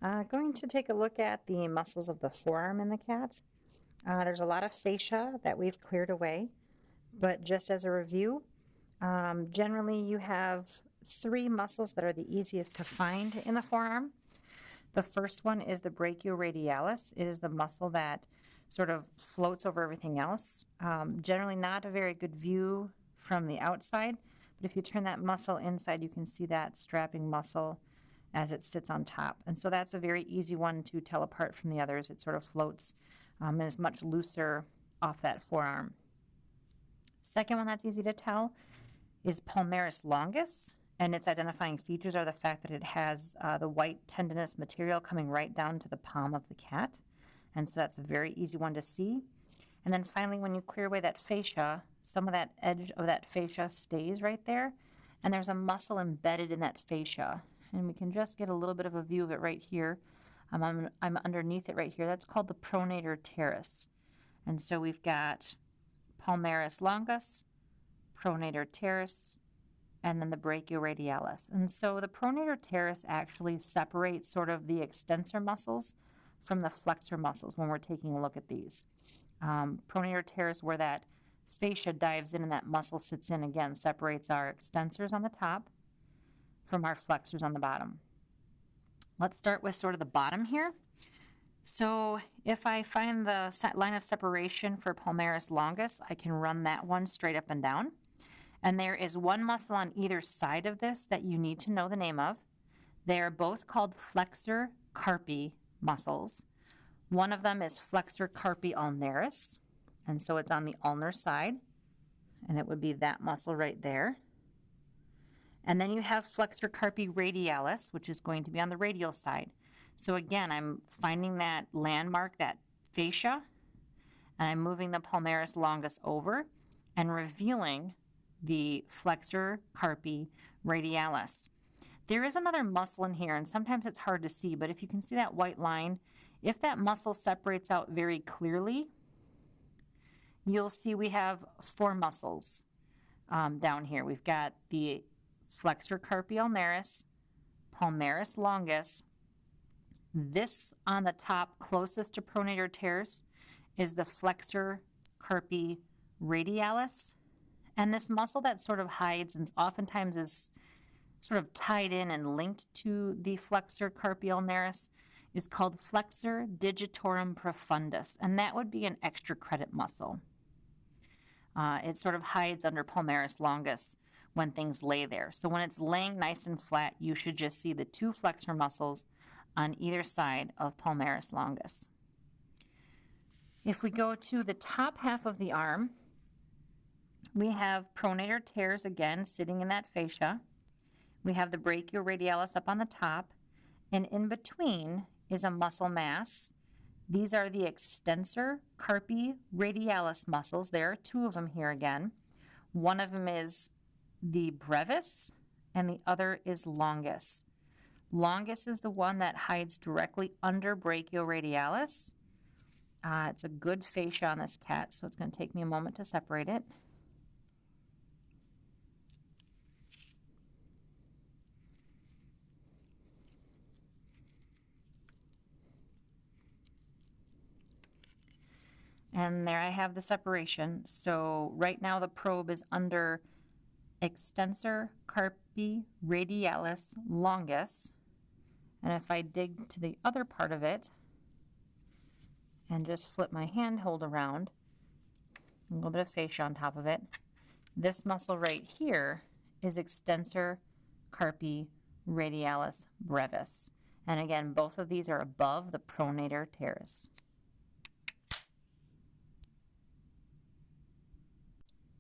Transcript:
Going to take a look at the muscles of the forearm in the cat. There's a lot of fascia that we've cleared away, but just as a review, generally you have three muscles that are the easiest to find in the forearm. The first one is the brachioradialis. It is the muscle that sort of floats over everything else. Generally not a very good view from the outside, but if you turn that muscle inside, you can see that strapping muscle as it sits on top. And so that's a very easy one to tell apart from the others. It sort of floats and is much looser off that forearm. Second one that's easy to tell is palmaris longus, and its identifying features are the fact that it has the white tendinous material coming right down to the palm of the cat. And so that's a very easy one to see. And then finally, when you clear away that fascia, some of that edge of that fascia stays right there, and there's a muscle embedded in that fascia. And we can just get a little bit of a view of it right here. I'm underneath it right here. That's called the pronator teres. And so we've got palmaris longus, pronator teres, and then the brachioradialis. And so the pronator teres actually separates sort of the extensor muscles from the flexor muscles when we're taking a look at these. Pronator teres, where that fascia dives in and that muscle sits in, again, separates our extensors on the top from our flexors on the bottom. Let's start with sort of the bottom here. So if I find the line of separation for palmaris longus, I can run that one straight up and down. And there is one muscle on either side of this that you need to know the name of. They are both called flexor carpi muscles. One of them is flexor carpi ulnaris, and so it's on the ulnar side, and it would be that muscle right there. And then you have flexor carpi radialis, which is going to be on the radial side. So again, I'm finding that landmark, that fascia, and I'm moving the palmaris longus over and revealing the flexor carpi radialis. There is another muscle in here, and sometimes it's hard to see, but if you can see that white line, if that muscle separates out very clearly, you'll see we have four muscles down here. We've got the flexor carpi ulnaris, palmaris longus. This on the top closest to pronator teres is the flexor carpi radialis. And this muscle that sort of hides and oftentimes is sort of tied in and linked to the flexor carpi ulnaris is called flexor digitorum profundus, and that would be an extra credit muscle. It sort of hides under palmaris longus when things lay there. So when it's laying nice and flat, you should just see the two flexor muscles on either side of palmaris longus. If we go to the top half of the arm, we have pronator teres again sitting in that fascia. We have the brachioradialis up on the top, and in between is a muscle mass. These are the extensor carpi radialis muscles. There are two of them here again. One of them is the brevis, and the other is longus. Longus is the one that hides directly under brachioradialis. It's a good fascia on this cat, so it's going to take me a moment to separate it. And there I have the separation. So right now the probe is under extensor carpi radialis longus. And if I dig to the other part of it and just flip my handhold around, a little bit of fascia on top of it, this muscle right here is extensor carpi radialis brevis. And again, both of these are above the pronator teres.